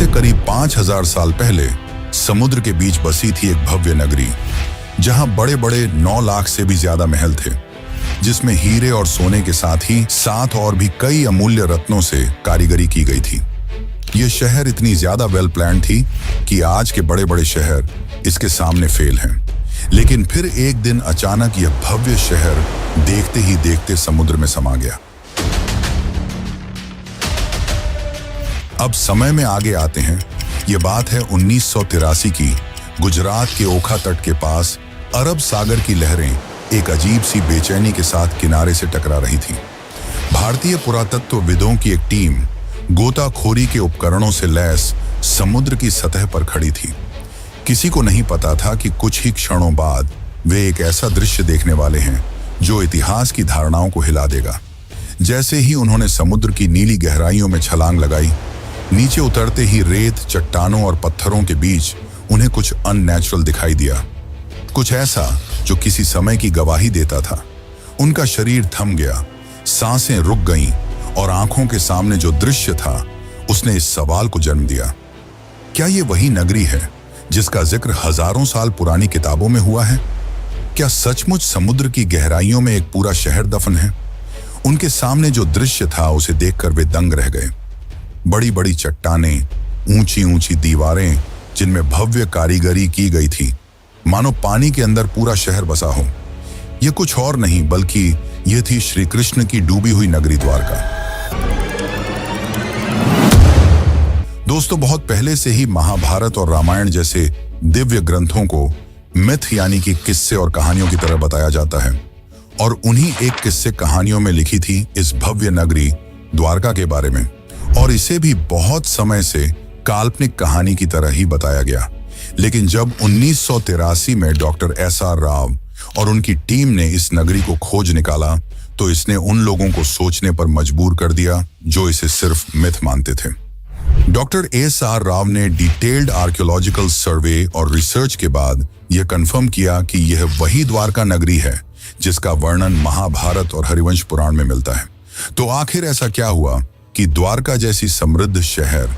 से करीब 5000 साल पहले समुद्र के बीच बसी थी एक भव्य नगरी, जहां बड़े बड़े 9 लाख से भी ज्यादा महल थे, जिसमें हीरे और सोने के साथ ही 7 और भी कई अमूल्य रत्नों से कारीगरी की गई थी। यह शहर इतनी ज्यादा वेल प्लान थी कि आज के बड़े बड़े शहर इसके सामने फेल हैं। लेकिन फिर एक दिन अचानक यह भव्य शहर देखते ही देखते समुद्र में समा गया। अब समय में आगे आते हैं। यह बात है 1983 की। गुजरात के ओखा तट के पास अरब सागर की लहरें एक अजीब सी बेचैनी के साथ किनारे से टकरा रही थी। भारतीय पुरातत्वविदों की एक टीम गोताखोरी के उपकरणों से लैस समुद्र की सतह पर खड़ी थी। किसी को नहीं पता था कि कुछ ही क्षणों बाद वे एक ऐसा दृश्य देखने वाले हैं जो इतिहास की धारणाओं को हिला देगा। जैसे ही उन्होंने समुद्र की नीली गहराइयों में छलांग लगाई, नीचे उतरते ही रेत, चट्टानों और पत्थरों के बीच उन्हें कुछ अननेचुरल दिखाई दिया, कुछ ऐसा जो किसी समय की गवाही देता था। उनका शरीर थम गया, सांसें रुक गईं और आंखों के सामने जो दृश्य था उसने इस सवाल को जन्म दिया, क्या ये वही नगरी है जिसका जिक्र हजारों साल पुरानी किताबों में हुआ है? क्या सचमुच समुद्र की गहराइयों में एक पूरा शहर दफन है? उनके सामने जो दृश्य था उसे देखकर वे दंग रह गए। बड़ी बड़ी चट्टानें, ऊंची ऊंची दीवारें जिनमें भव्य कारीगरी की गई थी, मानो पानी के अंदर पूरा शहर बसा हो। यह कुछ और नहीं बल्कि यह थी श्री कृष्ण की डूबी हुई नगरी द्वारका। दोस्तों, बहुत पहले से ही महाभारत और रामायण जैसे दिव्य ग्रंथों को मिथ यानी कि किस्से और कहानियों की तरह बताया जाता है, और उन्हीं एक किस्से कहानियों में लिखी थी इस भव्य नगरी द्वारका के बारे में, और इसे भी बहुत समय से काल्पनिक कहानी की तरह ही बताया गया। लेकिन जब 1983 में डॉक्टर SR राव और उनकी टीम ने इस नगरी को खोज निकाला, तो इसने उन लोगों को सोचने पर मजबूर कर दिया जो इसे सिर्फ मिथ मानते थे। डॉक्टर SR राव ने डिटेल्ड आर्कियोलॉजिकल सर्वे और रिसर्च के बाद यह कंफर्म किया कि यह वही द्वारका नगरी है जिसका वर्णन महाभारत और हरिवंश पुराण में मिलता है। तो आखिर ऐसा क्या हुआ कि द्वारका जैसी समृद्ध शहर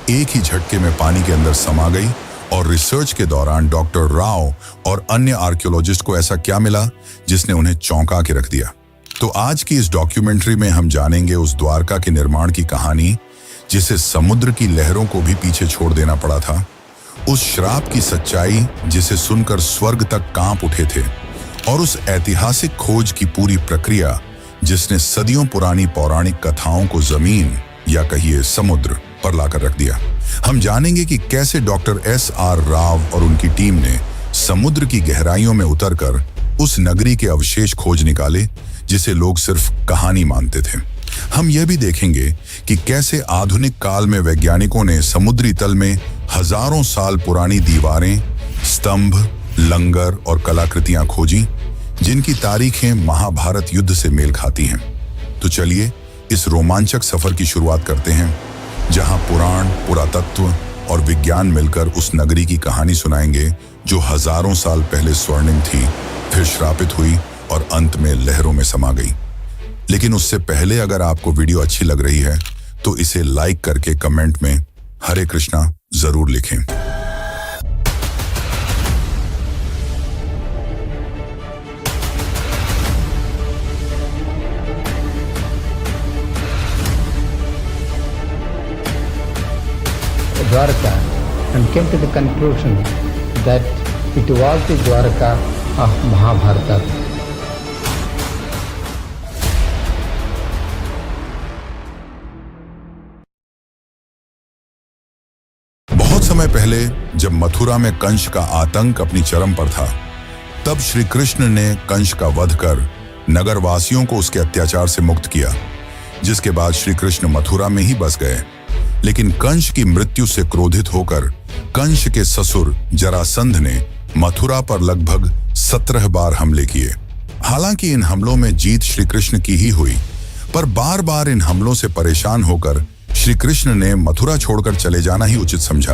एक ही झटके में पानी के अंदर समा गई, और रिसर्च के दौरान डॉक्टर राव और अन्य आर्कियोलॉजिस्ट को ऐसा क्या मिला जिसने उन्हें चौंका के रख दिया? तो आज की इस डॉक्यूमेंट्री में हम जानेंगे उस द्वारका के निर्माण की कहानी जिसे समुद्र की लहरों को भी पीछे छोड़ देना पड़ा था, उस श्राप की सच्चाई जिसे सुनकर स्वर्ग तक कांप उठे थे, और उस ऐतिहासिक खोज की पूरी प्रक्रिया जिसने सदियों पुरानी पौराणिक कथाओं को जमीन या कहिए समुद्र पर लाकर रख दिया। हम जानेंगे कि कैसे डॉक्टर SR राव और उनकी टीम ने समुद्र की गहराइयों में उतरकर उस नगरी के अवशेष खोज निकाले जिसे लोग सिर्फ कहानी मानते थे। हम यह भी देखेंगे कि कैसे आधुनिक काल में वैज्ञानिकों ने समुद्री तल में हजारों साल पुरानी दीवारें, स्तंभ, लंगर और कलाकृतियां खोजी जिनकी तारीखें महाभारत युद्ध से मेल खाती हैं। तो चलिए इस रोमांचक सफर की शुरुआत करते हैं, जहां पुराण, पुरातत्व और विज्ञान मिलकर उस नगरी की कहानी सुनाएंगे जो हजारों साल पहले स्वर्णिम थी, फिर श्रापित हुई और अंत में लहरों में समा गई। लेकिन उससे पहले अगर आपको वीडियो अच्छी लग रही है तो इसे लाइक करके कमेंट में हरे कृष्णा जरूर लिखें। Dwarka and came to the conclusion that it was the Dwarka of Mahabharata. बहुत समय पहले जब मथुरा में कंस का आतंक अपनी चरम पर था, तब श्री कृष्ण ने कंस का वध कर नगरवासियों को उसके अत्याचार से मुक्त किया, जिसके बाद श्री कृष्ण मथुरा में ही बस गए। लेकिन कंस की मृत्यु से क्रोधित होकर कंस के ससुर जरासंध ने मथुरा पर लगभग 17 बार हमले किए। हालांकि इन हमलों में जीत श्री कृष्ण की ही हुई, पर बार बार इन हमलों से परेशान होकर श्री कृष्ण ने मथुरा छोड़कर चले जाना ही उचित समझा,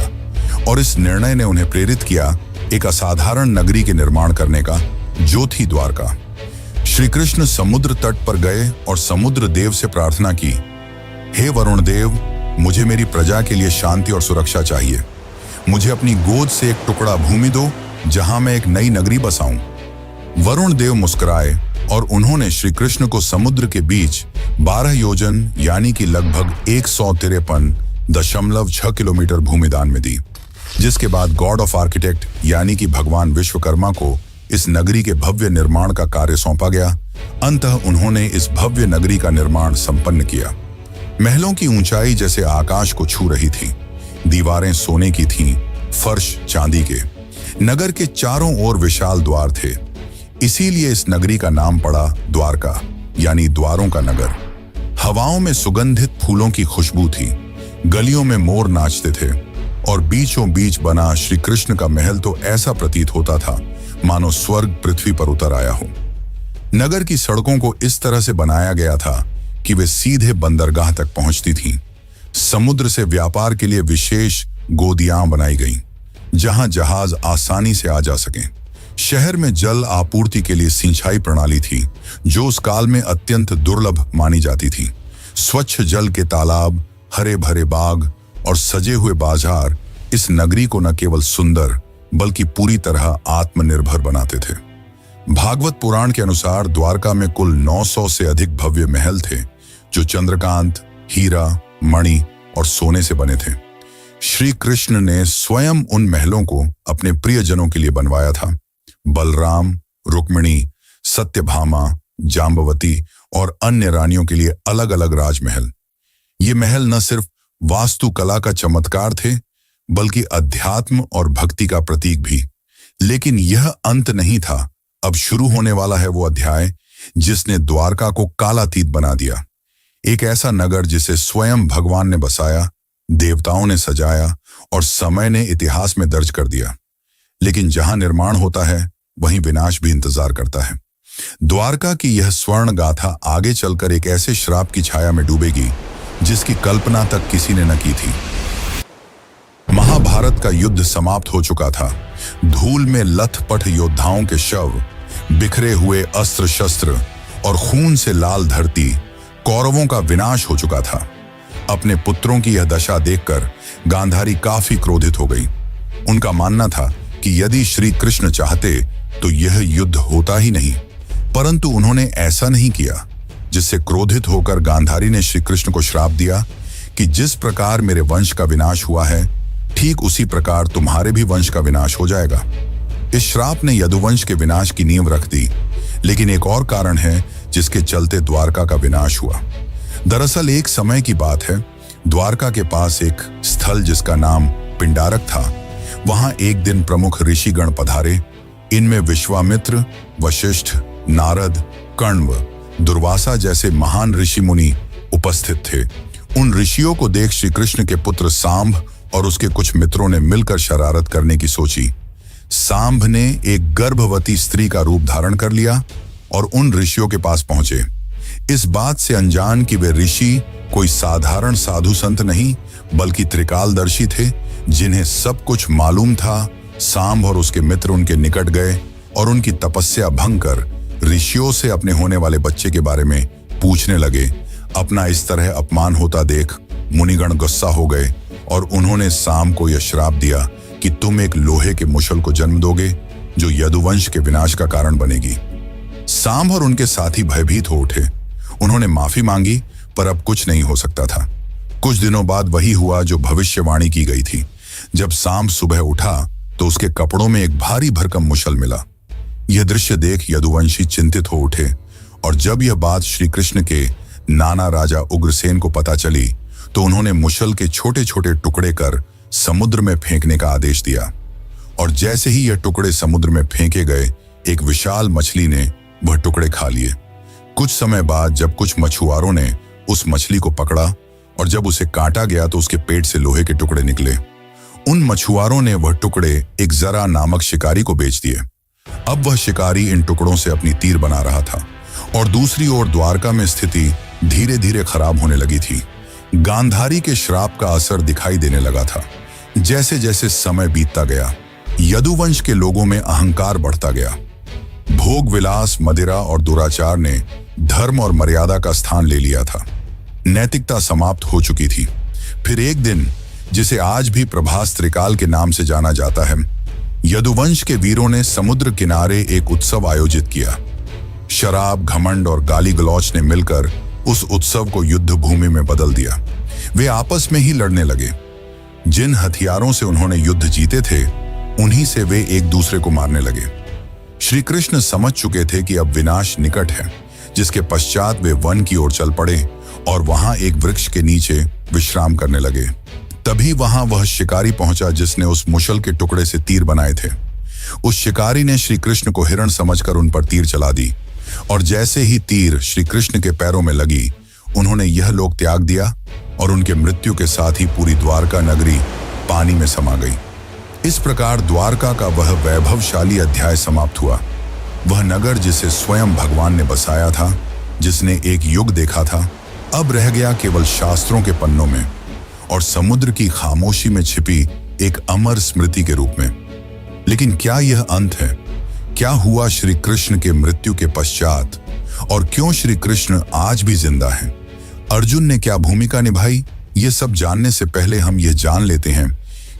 और इस निर्णय ने उन्हें प्रेरित किया एक असाधारण नगरी के निर्माण करने का, जो थी द्वारका। श्री कृष्ण समुद्र तट पर गए और समुद्र देव से प्रार्थना की, हे वरुण देव, मुझे मेरी प्रजा के लिए शांति और सुरक्षा चाहिए। मुझे अपनी गोद से एक टुकड़ा भूमि दो जहां मैं एक नई नगरी बसाऊं। वरुण देव मुस्कुराए और उन्होंने श्री कृष्ण को समुद्र के बीच 12 योजन यानी कि लगभग 153.6 किलोमीटर भूमि दान में दी, जिसके बाद गॉड ऑफ आर्किटेक्ट यानी कि भगवान विश्वकर्मा को इस नगरी के भव्य निर्माण का कार्य सौंपा गया। अंततः उन्होंने इस भव्य नगरी का निर्माण संपन्न किया। महलों की ऊंचाई जैसे आकाश को छू रही थी, दीवारें सोने की थीं, फर्श चांदी के। नगर के चारों ओर विशाल द्वार थे, इसीलिए इस नगरी का नाम पड़ा द्वारका यानी द्वारों का नगर। हवाओं में सुगंधित फूलों की खुशबू थी, गलियों में मोर नाचते थे और बीचों बीच बना श्री कृष्ण का महल तो ऐसा प्रतीत होता था मानो स्वर्ग पृथ्वी पर उतर आया हो। नगर की सड़कों को इस तरह से बनाया गया था कि वे सीधे बंदरगाह तक पहुंचती थीं। समुद्र से व्यापार के लिए विशेष गोदियां बनाई गईं, जहां जहाज आसानी से आ जा सकें। शहर में जल आपूर्ति के लिए सिंचाई प्रणाली थी, जो उस काल में अत्यंत दुर्लभ मानी जाती थी। स्वच्छ जल के तालाब, हरे भरे बाग और सजे हुए बाजार इस नगरी को न केवल सुंदर बल्कि पूरी तरह आत्मनिर्भर बनाते थे। भागवत पुराण के अनुसार द्वारका में कुल 900 से अधिक भव्य महल थे, जो चंद्रकांत, हीरा, मणि और सोने से बने थे। श्री कृष्ण ने स्वयं उन महलों को अपने प्रियजनों के लिए बनवाया था। बलराम, रुक्मिणी, सत्यभामा, जाम्बवती और अन्य रानियों के लिए अलग अलग राजमहल। ये महल न सिर्फ वास्तुकला का चमत्कार थे, बल्कि अध्यात्म और भक्ति का प्रतीक भी। लेकिन यह अंत नहीं था। अब शुरू होने वाला है वो अध्याय जिसने द्वारका को कालातीत बना दिया। एक ऐसा नगर जिसे स्वयं भगवान ने बसाया, देवताओं ने सजाया और समय ने इतिहास में दर्ज कर दिया। लेकिन जहां निर्माण होता है, वहीं विनाश भी इंतजार करता है। द्वारका की यह स्वर्ण गाथा आगे चलकर एक ऐसे श्राप की छाया में डूबेगी जिसकी कल्पना तक किसी ने न की थी। महाभारत का युद्ध समाप्त हो चुका था। धूल में लथपथ योद्धाओं के शव, बिखरे हुए अस्त्र शस्त्र और खून से लाल धरती, कौरवों का विनाश हो चुका था। अपने पुत्रों की यह दशा देखकर गांधारी काफी क्रोधित हो गई। उनका मानना था कि यदि श्री कृष्ण चाहते तो यह युद्ध होता ही नहीं, परंतु उन्होंने ऐसा नहीं किया। जिससे क्रोधित होकर गांधारी ने श्री कृष्ण को श्राप दिया कि जिस प्रकार मेरे वंश का विनाश हुआ है, ठीक उसी प्रकार तुम्हारे भी वंश का विनाश हो जाएगा। इस श्राप ने यदुवंश के विनाश की नींव रख दी। लेकिन एक और कारण है जिसके चलते द्वारका का विनाश हुआ। दरअसल एक समय की बात है, द्वारका के पास एक स्थल जिसका नाम पिंडारक था, वहां एक दिन प्रमुख ऋषिगण पधारे। इनमें विश्वामित्र, वशिष्ठ, नारद, कण्व, दुर्वासा जैसे महान ऋषि मुनि उपस्थित थे। उन ऋषियों को देख श्री कृष्ण के पुत्र सांब और उसके कुछ मित्रों ने मिलकर शरारत करने की सोची। सांब ने एक गर्भवती स्त्री का रूप धारण कर लिया और उन ऋषियों के पास पहुंचे। इस बात से अनजान कि वे ऋषि कोई साधारण साधु संत नहीं, बल्कि त्रिकालदर्शी थे, जिन्हें सब कुछ मालूम था। सांब और उसके मित्र उनके निकट गए और उनकी तपस्या भंग कर ऋषियों से अपने होने वाले बच्चे के बारे में पूछने लगे। अपना इस तरह अपमान होता देख मुनिगण गुस्सा हो गए और उन्होंने सांब को यह श्राप दिया कि तुम एक लोहे के मुशल को जन्म दोगे जो यदुवंश के विनाश का कारण बनेगी। सांब और उनके साथी भयभीत हो उठे। उन्होंने माफी मांगी, पर अब कुछ नहीं हो सकता था। कुछ दिनों बाद वही हुआ जो भविष्यवाणी की गई थी। जब सांब सुबह उठा तो उसके कपड़ों में एक भारी भरकम मुशल मिला। यह दृश्य देख यदुवंशी चिंतित हो उठे और जब यह बात श्री कृष्ण के नाना राजा उग्रसेन को पता चली तो उन्होंने मुशल के छोटे छोटे टुकड़े कर समुद्र में फेंकने का आदेश दिया। और जैसे ही यह टुकड़े समुद्र में फेंके गए, एक विशाल मछली ने वह टुकड़े खा लिए। कुछ समय बाद जब कुछ मछुआरों ने उस मछली को पकड़ा और जब उसे काटा गया तो उसके पेट से लोहे के टुकड़े निकले। उन मछुआरों ने वह टुकड़े एक जरा नामक शिकारी को बेच दिए। अब वह शिकारी इन टुकड़ों से अपनी तीर बना रहा था और दूसरी ओर द्वारका में स्थिति धीरे धीरे खराब होने लगी थी। गांधारी के श्राप का असर दिखाई देने लगा था। जैसे जैसे समय बीतता गया, यदुवंश के लोगों में अहंकार बढ़ता गया। भोग विलास, मदिरा और दुराचार ने धर्म और मर्यादा का स्थान ले लिया था। नैतिकता समाप्त हो चुकी थी। फिर एक दिन, जिसे आज भी प्रभास त्रिकाल के नाम से जाना जाता है, यदुवंश के वीरों ने समुद्र किनारे एक उत्सव आयोजित किया। शराब, घमंड और गाली गलौच ने मिलकर उस उत्सव को युद्ध भूमि में बदल दिया। वे आपस में ही लड़ने लगे। जिन हथियारों से उन्होंने युद्ध जीते थे, उन्हीं से वे एक दूसरे को मारने लगे। श्री कृष्ण समझ चुके थे कि अब विनाश निकट है, जिसके पश्चात वे वन की ओर चल पड़े और वहां एक वृक्ष के नीचे विश्राम करने लगे। तभी वहां वह शिकारी पहुंचा जिसने उस मुशल के टुकड़े से तीर बनाए थे। उस शिकारी ने श्री कृष्ण को हिरण समझकर उन पर तीर चला दी, और जैसे ही तीर श्री कृष्ण के पैरों में लगी, उन्होंने यह लोक त्याग दिया और उनके मृत्यु के साथ ही पूरी द्वारका नगरी पानी में समा गई। इस प्रकार द्वारका का वह वैभवशाली अध्याय समाप्त हुआ। वह नगर जिसे स्वयं भगवान ने बसाया था, जिसने एक युग देखा था, अब रह गया केवल शास्त्रों के पन्नों में और समुद्र की खामोशी में छिपी एक अमर स्मृति के रूप में। लेकिन क्या यह अंत है? क्या हुआ श्री कृष्ण के मृत्यु के पश्चात, और क्यों श्री कृष्ण आज भी जिंदा हैं? अर्जुन ने क्या भूमिका निभाई? ये सब जानने से पहले हम यह जान लेते हैं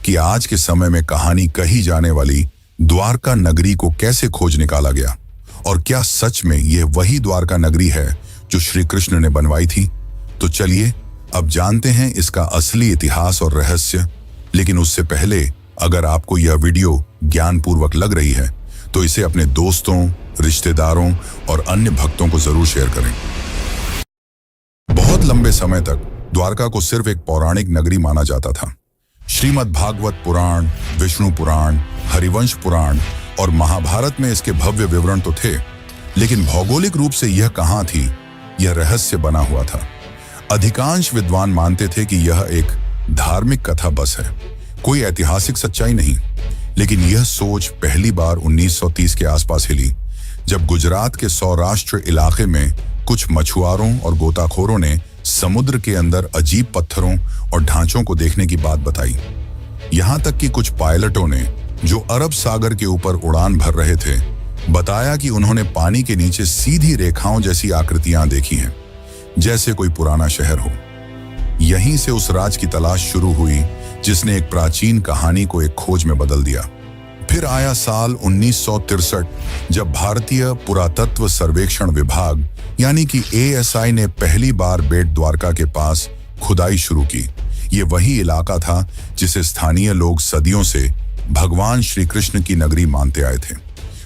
कि आज के समय में कहानी कही जाने वाली द्वारका नगरी को कैसे खोज निकाला गया, और क्या सच में यह वही द्वारका नगरी है जो श्री कृष्ण ने बनवाई थी? तो चलिए अब जानते हैं इसका असली इतिहास और रहस्य। लेकिन उससे पहले, अगर आपको यह वीडियो ज्ञानपूर्वक लग रही है तो इसे अपने दोस्तों, रिश्तेदारों और अन्य भक्तों को जरूर शेयर करें। बहुत लंबे समय तक द्वारका को सिर्फ एक पौराणिक नगरी माना जाता था। श्रीमद् भागवत पुराण, विष्णु पुराण, हरिवंश पुराण और महाभारत में इसके भव्य विवरण तो थे, लेकिन भौगोलिक रूप से यह कहां थी, यह रहस्य बना हुआ था। अधिकांश विद्वान मानते थे कि यह एक धार्मिक कथा बस है, कोई ऐतिहासिक सच्चाई नहीं। लेकिन यह सोच पहली बार 1930 के आसपास हिली, जब गुजरात के सौराष्ट्र इलाके में कुछ मछुआरों और गोताखोरों ने समुद्र के अंदर अजीब पत्थरों और ढांचों को देखने की बात बताई। यहां तक कि कुछ पायलटों ने, जो अरब सागर के ऊपर उड़ान भर रहे थे, बताया कि उन्होंने पानी के नीचे सीधी रेखाओं जैसी आकृतियां देखी हैं, जैसे कोई पुराना शहर हो। यहीं से उस राज की तलाश शुरू हुई जिसने एक प्राचीन कहानी को एक खोज में बदल दिया। फिर आया साल 1963, जब भारतीय पुरातत्व सर्वेक्षण विभाग यानी कि ASI ने पहली बार बेट द्वारका के पास खुदाई शुरू की। ये वही इलाका था जिसे स्थानीय लोग सदियों से भगवान श्री कृष्ण की नगरी मानते आए थे।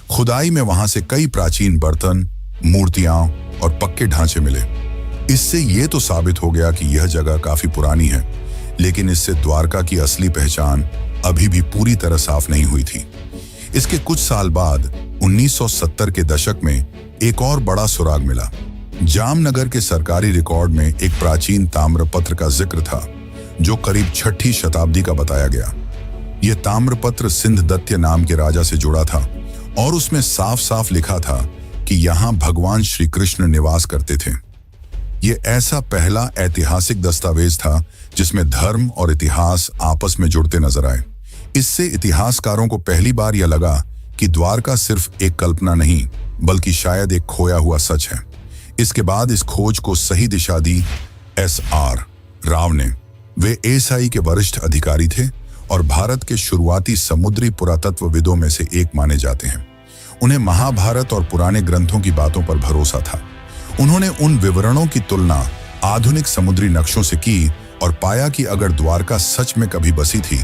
खुदाई में वहां से कई प्राचीन बर्तन, मूर्तियां और पक्के ढांचे मिले। इससे ये तो साबित हो गया कि यह जगह काफी पुरानी है, लेकिन इससे द्वारका की असली पहचान अभी भी पूरी तरह साफ नहीं हुई थी। इसके कुछ साल बाद 1970 के दशक में एक और बड़ा सुराग मिला। जामनगर के सरकारी रिकॉर्ड में एक प्राचीन ताम्रपत्र का जिक्र था, जो करीब 6ठी शताब्दी का बताया गया। यह ताम्रपत्र सिंधदत्य नाम के राजा से जुड़ा था और उसमें साफ साफ लिखा था कि यहाँ भगवान श्री कृष्ण निवास करते थे। यह ऐसा पहला ऐतिहासिक दस्तावेज था जिसमें धर्म और इतिहास आपस में जुड़ते नजर आए। इससे इतिहासकारों को पहली बार यह लगा कि द्वारका सिर्फ एक कल्पना नहीं, बल्कि शायद एक खोया हुआ सच है। इसके बाद इस खोज को सही दिशा दी SR राव ने। वे ASI के वरिष्ठ अधिकारी थे और भारत के शुरुआती समुद्री पुरातत्वविदों में से एक माने जाते हैं। उन्हें महाभारत और पुराने ग्रंथों की बातों पर भरोसा था। उन्होंने उन विवरणों की तुलना आधुनिक समुद्री नक्शों से की और पाया कि अगर द्वारका सच में कभी बसी थी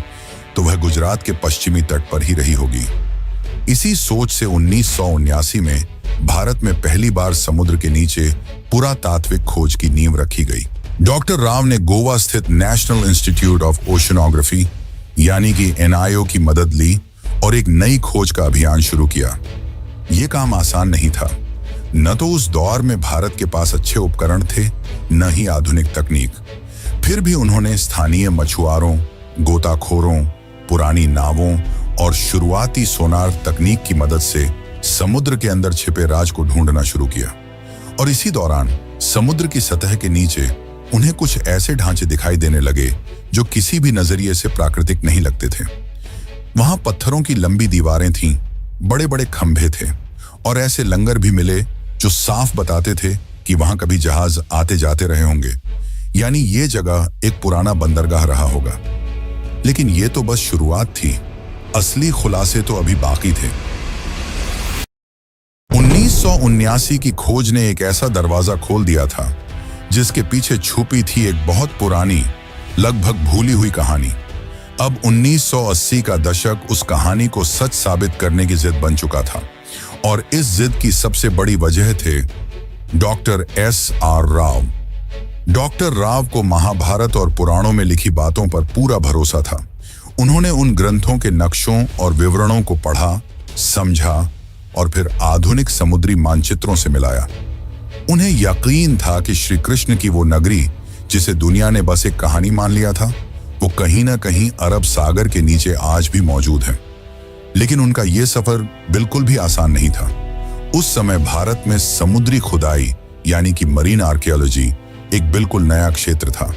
तो वह गुजरात के पश्चिमी तट पर ही रही होगी। इसी सोच से 1979 में भारत में पहली बार समुद्र के नीचे पुरातात्विक खोज की नींव रखी गई। डॉक्टर राव ने गोवा स्थित नेशनल इंस्टीट्यूट ऑफ ओशनोग्राफी यानी कि NIO की मदद ली और एक नई खोज का अभियान शुरू किया। यह काम आसान नहीं था। न तो उस दौर में भारत के पास अच्छे उपकरण थे, न ही आधुनिक तकनीक। फिर भी उन्होंने स्थानीय मछुआरों, गोताखोरों, पुरानी नावों और शुरुआती सोनार तकनीक की मदद से समुद्र के अंदर छिपे राज को ढूंढना शुरू किया। और इसी दौरान समुद्र की सतह के नीचे उन्हें कुछ ऐसे ढांचे दिखाई देने लगे जो किसी भी नजरिए से प्राकृतिक नहीं लगते थे। वहां पत्थरों की लंबी दीवारें थीं, बड़े बड़े खंभे थे और ऐसे लंगर भी मिले जो साफ बताते थे कि वहां कभी जहाज आते जाते रहे होंगे। यानी ये जगह एक पुराना बंदरगाह रहा होगा। लेकिन ये तो बस शुरुआत थी, असली खुलासे तो अभी बाकी थे। 1979 की खोज ने एक ऐसा दरवाजा खोल दिया था जिसके पीछे छुपी थी एक बहुत पुरानी, लगभग भूली हुई कहानी। अब 1980 का दशक उस कहानी को सच साबित करने की जिद बन चुका था, और इस जिद की सबसे बड़ी वजह थे doctor S.R. Rao. Doctor Rao को महाभारत और पुराणों में लिखी बातों पर पूरा भरोसा था। उन्होंने उन ग्रंथों के नक्शों और विवरणों को पढ़ा, समझा और फिर आधुनिक समुद्री मानचित्रों से मिलाया। उन्हें यकीन था कि श्री कृष्ण की वो नगरी, जिसे दुनिया ने बस एक कहानी मान लिया था, वो कहीं ना कहीं अरब सागर के नीचे आज भी मौजूद है। लेकिन उनका ये सफर बिल्कुल भी आसान नहीं था। उस समय भारत में समुद्री खुदाई यानी कि मरीन आर्कियोलॉजी एक बिल्कुल नया क्षेत्र था।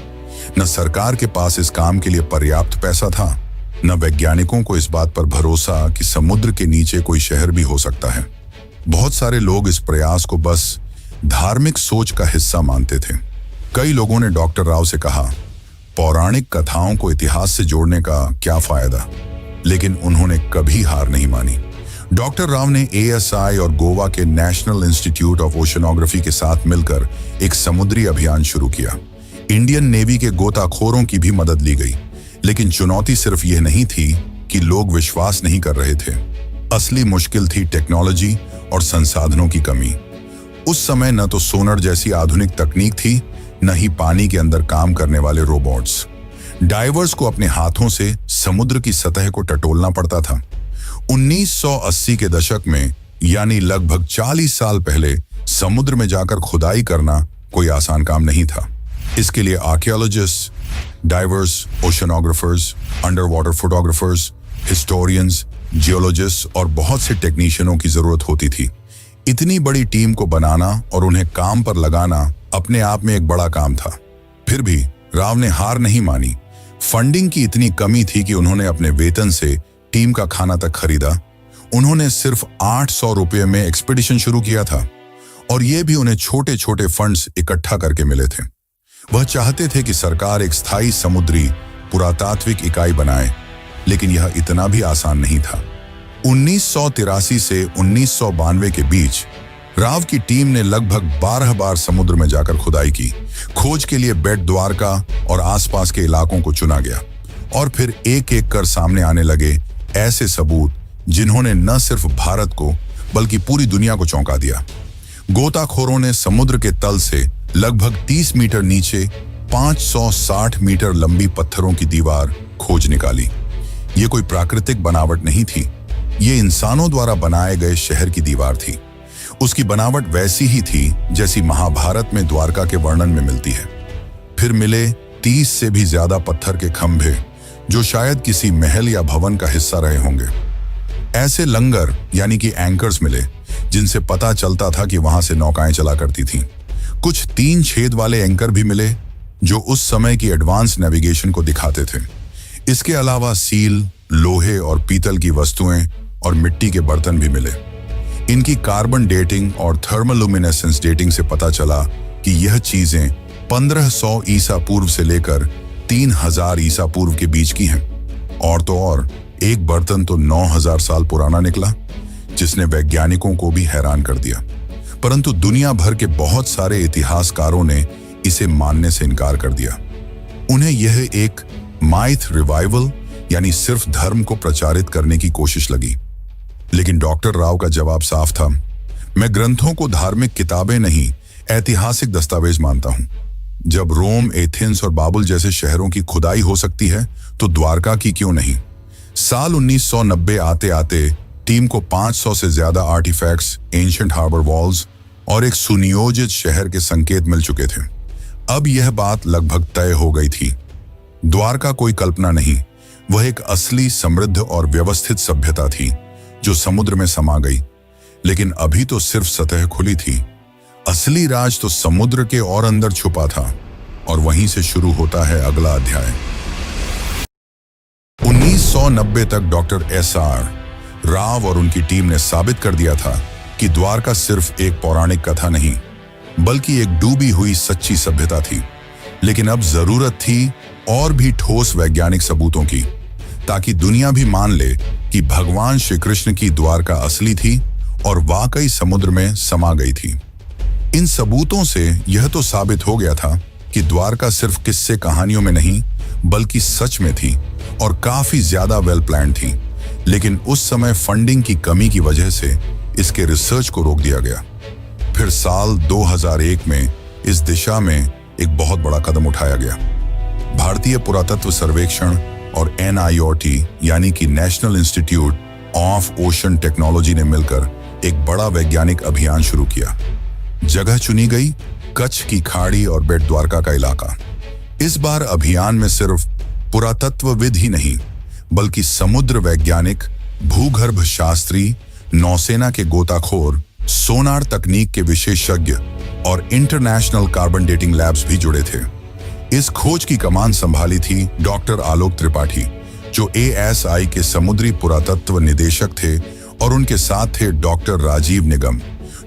न सरकार के पास इस काम के लिए पर्याप्त पैसा था, न वैज्ञानिकों को इस बात पर भरोसा कि समुद्र के नीचे कोई शहर भी हो सकता है। बहुत सारे लोग इस प्रयास को बस धार्मिक सोच का हिस्सा मानते थे। कई लोगों ने डॉक्टर राव से कहा, पौराणिक कथाओं को इतिहास से जोड़ने का क्या फायदा, लेकिन उन्होंने कभी हार नहीं मानी। डॉक्टर राव ने ASI और गोवा के नेशनल इंस्टीट्यूट ऑफ ओशनोग्राफी के साथ मिलकर एक समुद्री अभियान शुरू किया। इंडियन नेवी के गोताखोरों की भी मदद ली गई, लेकिन चुनौती सिर्फ यह नहीं थी कि लोग विश्वास नहीं कर रहे थे। असली मुश्किल थी टेक्नोलॉजी और संसाधनों की कमी। उस समय न तो सोनर जैसी आधुनिक तकनीक थी, न ही पानी के अंदर काम करने वाले रोबोट्स। डाइवर्स को अपने हाथों से समुद्र की सतह को टटोलना पड़ता था। 1980 के दशक में, यानी लगभग 40 साल पहले, समुद्र में जाकर खुदाई करना कोई आसान काम नहीं था। इसके लिए archaeologist, divers, oceanographers, under water photographers, historians, geologist और बहुत से टेक्नीशियनों की जरूरत होती थी। इतनी बड़ी टीम को बनाना और उन्हें काम पर लगाना अपने आप में एक बड़ा काम था। फिर भी राव ने हार नहीं मानी। फंडिंग की इतनी कमी थी कि उन्होंने अपने वेतन से टीम का खाना तक खरीदा। उन्होंने सिर्फ 800 रुपये में एक्सपीडिशन शुरू किया था, और ये भी उन्हें छोटे छोटे फंड्स इकट्ठा करके मिले थे। वह चाहते थे कि सरकार एक स्थायी समुद्री पुरातात्विक इकाई बनाए, लेकिन यह इतना भी आसान नहीं था। 1983 से 1992 के बीच राव की टीम ने लगभग 12 बार समुद्र में जाकर खुदाई की। खोज के लिए बेट द्वारका और आसपास के इलाकों को चुना गया, और फिर एक एक कर सामने आने लगे ऐसे सबूत जिन्होंने न सिर्फ भारत को बल्कि पूरी दुनिया को चौंका दिया। गोताखोरों ने समुद्र के तल से लगभग 30 मीटर नीचे 560 मीटर लंबी पत्थरों की दीवार खोज निकाली। ये कोई प्राकृतिक बनावट नहीं थी, ये इंसानों द्वारा बनाए गए शहर की दीवार थी। उसकी बनावट वैसी ही थी जैसी महाभारत में द्वारका के वर्णन में मिलती है। फिर मिले 30 से भी ज्यादा पत्थर के खंभे, जो शायद किसी महल या भवन का हिस्सा रहे होंगे। ऐसे लंगर यानी कि एंकर्स मिले, जिनसे पता चलता था कि वहां से नौकाएं चला करती थीं। कुछ 3 छेद वाले एंकर भी मिले, जो उस समय की एडवांस नेविगेशन को दिखाते थे। इसके अलावा सील, लोहे और पीतल की वस्तुएं और मिट्टी के बर्तन भी मिले। इनकी कार्बन डेटिंग और थर्मोलुमिनेसेंस डेटिंग से पता चला कि यह चीजें 1500 ईसा पूर्व से लेकर 3000 ईसा पूर्व के बीच की हैं। और तो और एक बर्तन तो 9000 साल पुराना निकला, जिसने वैज्ञानिकों को भी हैरान कर दिया। परंतु दुनिया भर के बहुत सारे इतिहासकारों ने इसे मानने से इनकार कर दिया। उन्हें यह एक माइथ रिवाइवल यानी सिर्फ धर्म को प्रचारित करने की कोशिश लगी। लेकिन डॉक्टर राव का जवाब साफ था, मैं ग्रंथों को धार्मिक किताबें नहीं, ऐतिहासिक दस्तावेज मानता हूं। जब रोम, एथेंस और बाबुल जैसे शहरों की खुदाई हो सकती है, तो द्वारका की क्यों नहीं? साल 1990 आते आते टीम को 500 से ज्यादा आर्टिफैक्ट्स, एंशिएंट हार्बर वॉल्स और एक सुनियोजित शहर के संकेत मिल चुके थे। अब यह बात लगभग तय हो गई थी। द्वारका कोई कल्पना नहीं, वह एक असली, समृद्ध और व्यवस्थित सभ्यता थी जो समुद्र में समा गई। लेकिन अभी तो सिर्फ सतह खुली थी। असली राज तो समुद्र के और अंदर छुपा था, और वहीं से शुरू होता है अगला अध्याय। 1990 तक डॉक्टर S.R. राव और उनकी टीम ने साबित कर दिया था कि द्वारका सिर्फ एक पौराणिक कथा नहीं, बल्कि एक डूबी हुई सच्ची सभ्यता थी। लेकिन अब जरूरत थी और भी ठोस वैज्ञानिक सबूतों की, ताकि दुनिया भी मान ले कि भगवान श्री कृष्ण की द्वारका असली थी और वाकई समुद्र में समा गई थी। इन सबूतों से यह तो साबित हो गया था कि द्वारका सिर्फ किस्से कहानियों में नहीं बल्कि सच में थी और काफी ज्यादा वेल प्लान थी। लेकिन उस समय फंडिंग की कमी की वजह से इसके रिसर्च को रोक दिया गया। फिर साल 2001 में इस दिशा में एक बहुत बड़ा कदम उठाया गया। भारतीय पुरातत्व सर्वेक्षण और NIOT यानी कि national institute of ocean technology ने मिलकर एक बड़ा वैज्ञानिक अभियान शुरू किया। जगह चुनी गई कच्छ की खाड़ी और बेट द्वारका का इलाका। इस बार अभियान में सिर्फ पुरातत्वविद ही नहीं बल्कि समुद्र वैज्ञानिक, भूगर्भ शास्त्री, नौसेना के गोताखोर, सोनार तकनीक के विशेषज्ञ और इंटरनेशनल कार्बन डेटिंग लैब्स भी जुड़े थे। इस खोज की कमान संभाली थी डॉक्टर आलोक त्रिपाठी, जो ASI के समुद्री पुरातत्व निदेशक थे, और उनके साथ थे डॉक्टर राजीव निगम,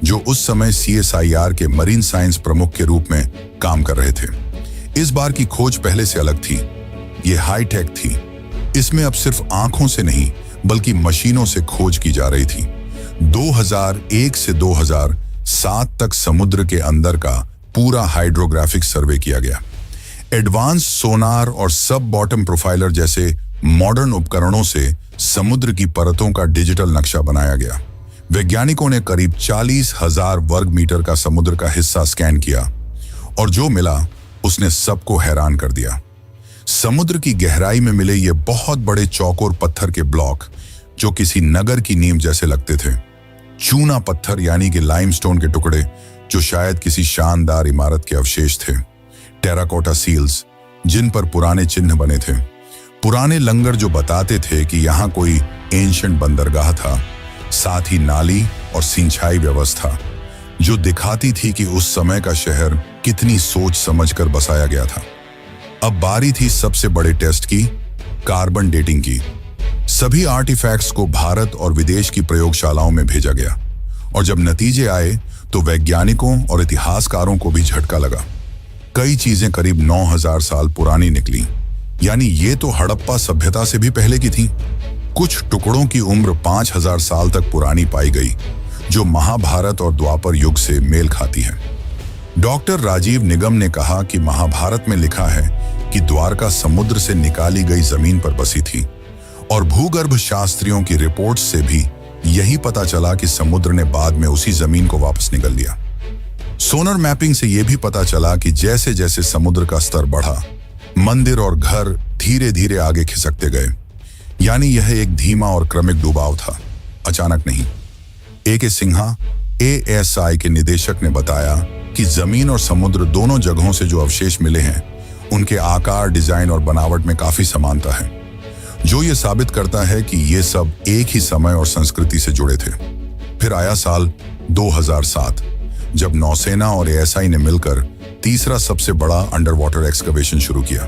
जो उस समय CSIR के मरीन साइंस प्रमुख के रूप में काम कर रहे थे। इस बार की खोज पहले से अलग थी। ये हाईटेक थी। इसमें अब सिर्फ आंखों से नहीं बल्कि मशीनों से खोज की जा रही थी। 2001 से 2007 तक समुद्र के अंदर का पूरा हाइड्रोग्राफिक सर्वे किया गया। एडवांस सोनार और सब बॉटम प्रोफाइलर जैसे मॉडर्न उपकरणों से समुद्र की परतों का डिजिटल नक्शा बनाया गया। वैज्ञानिकों ने करीब 40,000 वर्ग मीटर का समुद्र का हिस्सा स्कैन किया और जो मिला उसने सबको हैरान कर दिया। समुद्र की गहराई में मिले ये बहुत बड़े चौकोर पत्थर के ब्लॉक, जो किसी नगर की नींव जैसे लगते थे। चूना पत्थर यानी कि लाइमस्टोन के टुकड़े, जो शायद किसी शानदार इमारत के अवशेष थे। टेराकोटा सील्स, जिन पर पुराने चिन्ह बने थे। पुराने लंगर जो बताते थे कि यहाँ कोई एंशिएंट बंदरगाह था। साथ ही नाली और सिंचाई व्यवस्था, जो दिखाती थी कि उस समय का शहर कितनी सोच समझकर बसाया गया था। अब बारी थी सबसे बड़े टेस्ट की, कार्बन डेटिंग की। सभी आर्टिफैक्ट्स को भारत और विदेश की प्रयोगशालाओं में भेजा गया और जब नतीजे आए तो वैज्ञानिकों और इतिहासकारों को भी झटका लगा। कई चीजें करीब 9,000 साल पुरानी निकली, यानी ये तो हड़प्पा सभ्यता से भी पहले की थी। कुछ टुकड़ों की उम्र 5,000 साल तक पुरानी पाई गई, जो महाभारत और द्वापर युग से मेल खाती है। डॉक्टर राजीव निगम ने कहा कि महाभारत में लिखा है कि द्वारका समुद्र से निकाली गई जमीन पर बसी थी और भूगर्भ शास्त्रियों की रिपोर्ट से भी यही पता चला कि समुद्र ने बाद में उसी जमीन को वापस निगल लिया। सोनर मैपिंग से यह भी पता चला कि जैसे जैसे समुद्र का स्तर बढ़ा, मंदिर और घर धीरे धीरे आगे खिसकते गए। यानी यह एक धीमा और क्रमिक डुबाव था, अचानक नहीं। AK सिन्हा, ASI के निदेशक ने बताया कि जमीन और समुद्र दोनों जगहों से जो अवशेष मिले हैं, उनके आकार, डिजाइन और बनावट में काफी समानता है, जो ये साबित करता है कि ये सब एक ही समय और संस्कृति से जुड़े थे। फिर आया साल 2007, जब नौसेना और ASI ने मिलकर तीसरा सबसे बड़ा अंडर वाटर एक्सकवेशन शुरू किया।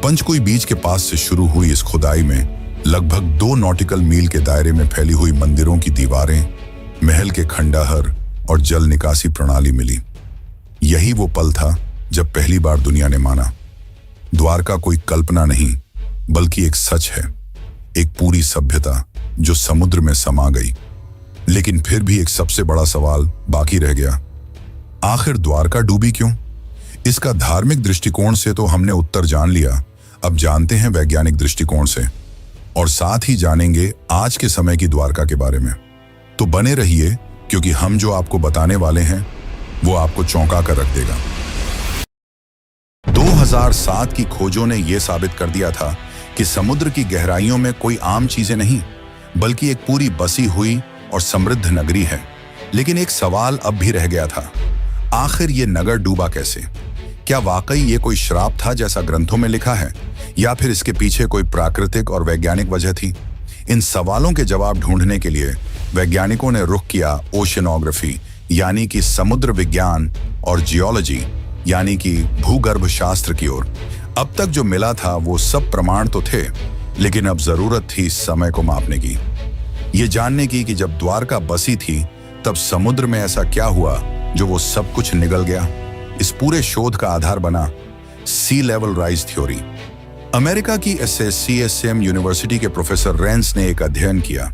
पंचकुई बीच के पास से शुरू हुई इस खुदाई में लगभग 2 नॉटिकल मील के दायरे में फैली हुई मंदिरों की दीवारें, महल के खंडहर और जल निकासी प्रणाली मिली। यही वो पल था जब पहली बार दुनिया ने माना, द्वारका कोई कल्पना नहीं बल्कि एक सच है, एक पूरी सभ्यता जो समुद्र में समा गई। लेकिन फिर भी एक सबसे बड़ा सवाल बाकी रह गया, आखिर द्वारका डूबी क्यों? इसका धार्मिक दृष्टिकोण से तो हमने उत्तर जान लिया, अब जानते हैं वैज्ञानिक दृष्टिकोण से, और साथ ही जानेंगे आज के समय की द्वारका के बारे में। तो बने रहिए, क्योंकि हम जो आपको बताने वाले हैं वो आपको चौंका कर रख देगा। 2007 की खोजों ने यह साबित कर दिया था कि समुद्र की गहराइयों में कोई आम चीजें नहीं बल्कि एक पूरी बसी हुई और समृद्ध नगरी है। लेकिन एक सवाल अब भी रह गया था, आखिर ये नगर डूबा कैसे? क्या वाकई ये कोई श्राप था जैसा ग्रंथों में लिखा है, या फिर इसके पीछे कोई प्राकृतिक और वैज्ञानिक वजह थी? इन सवालों के जवाब ढूंढने के लिए वैज्ञानिकों ने रुख किया ओशनोग्राफी यानी कि समुद्र विज्ञान और जियोलॉजी यानी कि भूगर्भ शास्त्र की ओर। अब तक जो मिला था वो सब प्रमाण तो थे, लेकिन अब जरूरत थी समय को मापने की, ये जानने की कि जब द्वारका बसी थी तब समुद्र में ऐसा क्या हुआ जो वो सब कुछ निगल गया। इस पूरे शोध का आधार बना सी लेवल राइज थ्योरी। अमेरिका की SSCSM यूनिवर्सिटी के प्रोफेसर रेंस ने एक अध्ययन किया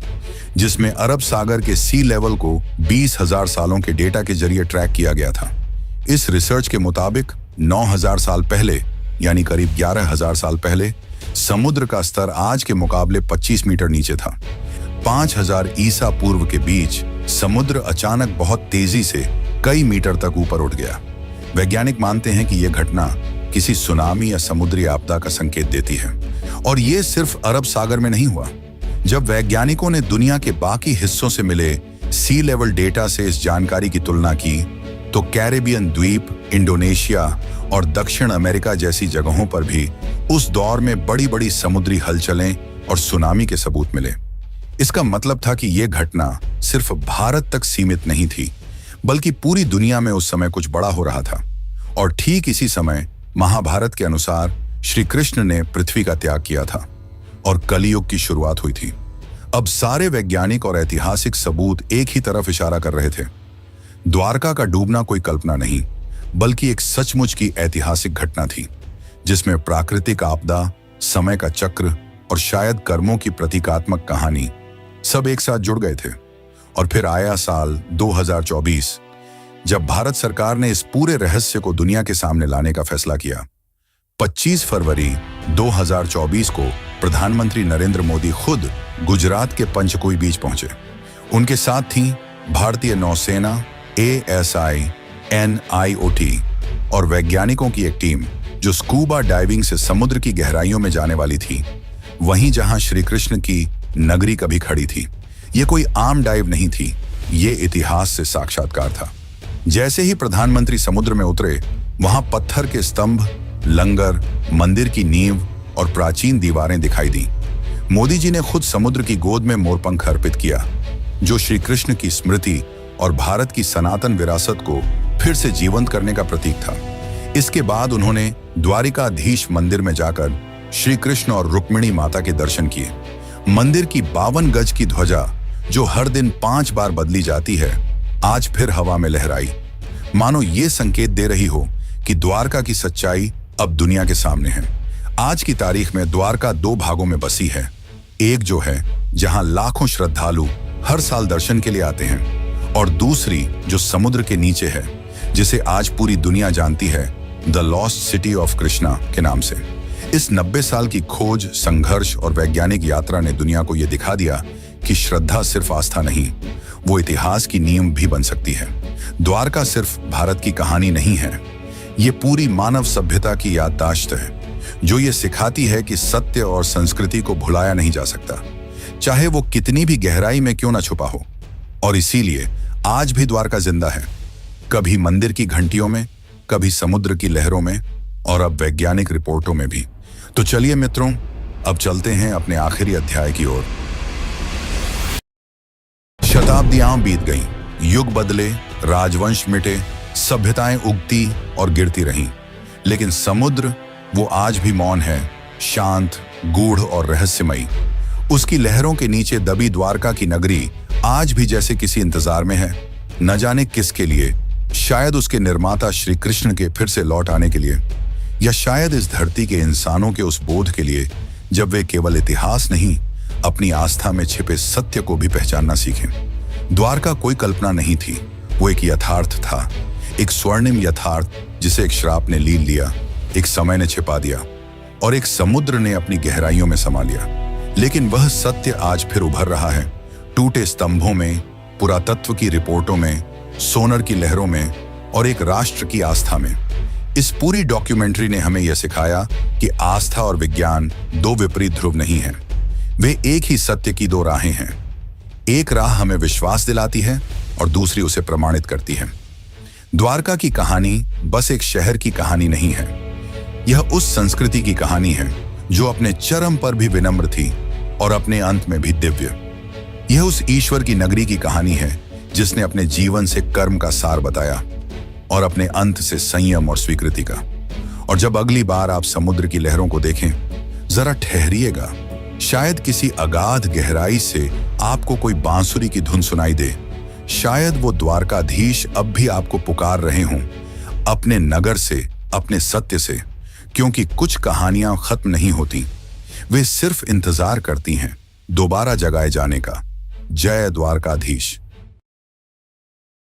जिसमें अरब सागर के सी लेवल को 20,000 सालों के डेटा के जरिए ट्रैक किया गया था। इस रिसर्च के मुताबिक 9,000 साल पहले यानी करीब 11,000 साल पहले समुद्र का स्तर आज के मुकाबले 25 मीटर नीचे था। 5,000 ईसा पूर्व के बीच समुद्र अचानक बहुत तेजी से कई मीटर तक ऊपर उठ गया। वैज्ञानिक मानते हैं कि यह घटना किसी सुनामी या समुद्री आपदा का संकेत देती है। और यह सिर्फ अरब सागर में नहीं हुआ। जब वैज्ञानिकों ने दुनिया के बाकी हिस्सों से मिले सी लेवल डेटा से इस जानकारी की तुलना की तो कैरेबियन द्वीप, इंडोनेशिया और दक्षिण अमेरिका जैसी जगहों पर भी उस दौर में बड़ी बड़ी समुद्री हलचलें और सुनामी के सबूत मिले। इसका मतलब था कि यह घटना सिर्फ भारत तक सीमित नहीं थी, बल्कि पूरी दुनिया में उस समय कुछ बड़ा हो रहा था। और ठीक इसी समय महाभारत के अनुसार श्री कृष्ण ने पृथ्वी का त्याग किया था और कलियुग की शुरुआत हुई थी। अब सारे वैज्ञानिक और ऐतिहासिक सबूत एक ही तरफ इशारा कर रहे थे। द्वारका का डूबना कोई कल्पना नहीं, बल्कि एक सचमुच की ऐतिहासिक घटना थी जिसमें प्राकृतिक आपदा, समय का चक्र और शायद कर्मों की प्रतीकात्मक कहानी सब एक साथ जुड़ गए थे। और फिर आया साल 2024 जब भारत सरकार ने इस पूरे रहस्य को दुनिया के सामने लाने का फैसला किया। 25 फरवरी 2024 को प्रधानमंत्री नरेंद्र मोदी खुद गुजरात के पंचकुई बीच पहुंचे। उनके साथ थी भारतीय नौसेना, ASI, NIOT और वैज्ञानिकों की एक टीम जो स्कूबा डाइविंग से समुद्र की गहराइयों में जाने वाली थी, वहीं जहां श्री कृष्ण की नगरी कभी खड़ी थी। ये कोई आम डाइव नहीं थी, ये इतिहास से साक्षात्कार था। जैसे ही प्रधानमंत्री समुद्र में उतरे, वहां पत्थर के स्तंभ, लंगर, मंदिर की नींव और प्राचीन दीवारें दिखाई दी। मोदी जी ने खुद समुद्र की गोद में मोरपंख अर्पित किया, जो श्री कृष्ण की स्मृति और भारत की सनातन विरासत को फिर से जीवंत करने का प्रतीक था। इसके बाद उन्होंने द्वारिकाधीश मंदिर में जाकर श्री कृष्ण और रुक्मिणी माता के दर्शन किए। मंदिर की 52 गज की ध्वजा, जो हर दिन 5 बार बदली जाती है, आज फिर हवा में लहराई, मानो ये संकेत दे रही हो कि द्वारका की सच्चाई अब दुनिया के सामने है। आज की तारीख में द्वारका 2 भागों में बसी है। एक जो है जहां लाखों श्रद्धालु हर साल दर्शन के लिए आते हैं, और दूसरी जो समुद्र के नीचे है, जिसे आज पूरी दुनिया जानती है the lost city of Krishna के नाम से। इस 90 साल की खोज, संघर्ष और वैज्ञानिक यात्रा ने दुनिया को यह दिखा दिया कि श्रद्धा सिर्फ आस्था नहीं, वो इतिहास की नींव भी बन सकती है। द्वारका सिर्फ भारत की कहानी नहीं है, ये पूरी मानव सभ्यता की याददाश्त है, जो ये सिखाती है कि सत्य और संस्कृति को भुलाया नहीं जा सकता, चाहे वो कितनी भी गहराई में क्यों ना छुपा हो। और इसीलिए आज भी द्वारका जिंदा है, कभी मंदिर की घंटियों में, कभी समुद्र की लहरों में और अब वैज्ञानिक रिपोर्टों में भी। तो चलिए मित्रों, अब चलते हैं अपने आखिरी अध्याय की ओर। शताब्दियां बीत गईं, युग बदले, राजवंश मिटे, सभ्यताएं उगती और गिरती रहीं, लेकिन समुद्र वो आज भी मौन है, शांत, गूढ़ और रहस्यमयी। उसकी लहरों के नीचे दबी द्वारका की नगरी आज भी जैसे किसी इंतजार में है, न जाने किसके लिए। शायद उसके निर्माता श्री कृष्ण के फिर से लौट आने के लिए, या शायद इस धरती के इंसानों के उस बोध के लिए जब वे केवल इतिहास नहीं, अपनी आस्था में छिपे सत्य को भी पहचानना सीखें। द्वारका कोई कल्पना नहीं थी, वो एक यथार्थ था, एक स्वर्णिम यथार्थ जिसे एक श्राप ने लील लिया, एक समय ने छिपा दिया और एक समुद्र ने अपनी गहराइयों में समा लिया। लेकिन वह सत्य आज फिर उभर रहा है, टूटे स्तंभों में, पुरातत्व की रिपोर्टों में, सोनर की लहरों में और एक राष्ट्र की आस्था में। इस पूरी डॉक्यूमेंट्री ने हमें यह सिखाया कि आस्था और विज्ञान 2 विपरीत ध्रुव नहीं हैं, वे एक ही सत्य की 2 राहें हैं। एक राह हमें विश्वास दिलाती है और दूसरी उसे प्रमाणित करती है। द्वारका की कहानी बस एक शहर की कहानी नहीं है, यह उस संस्कृति की कहानी है जो अपने चरम पर भी विनम्र थी और अपने अंत में भी दिव्य। यह उस ईश्वर की नगरी की कहानी है जिसने अपने जीवन से कर्म का सार बताया और अपने अंत से संयम और स्वीकृति का। और जब अगली बार आप समुद्र की लहरों को देखें, जरा ठहरिएगा, शायद किसी अगाध गहराई से आपको कोई बांसुरी की धुन सुनाई दे। शायद वो द्वारकाधीश अब भी आपको पुकार रहे हों, अपने नगर से, अपने सत्य से, क्योंकि कुछ कहानियां खत्म नहीं होती, वे सिर्फ इंतजार करती हैं दोबारा जगाए जाने का। जय द्वारकाधीश।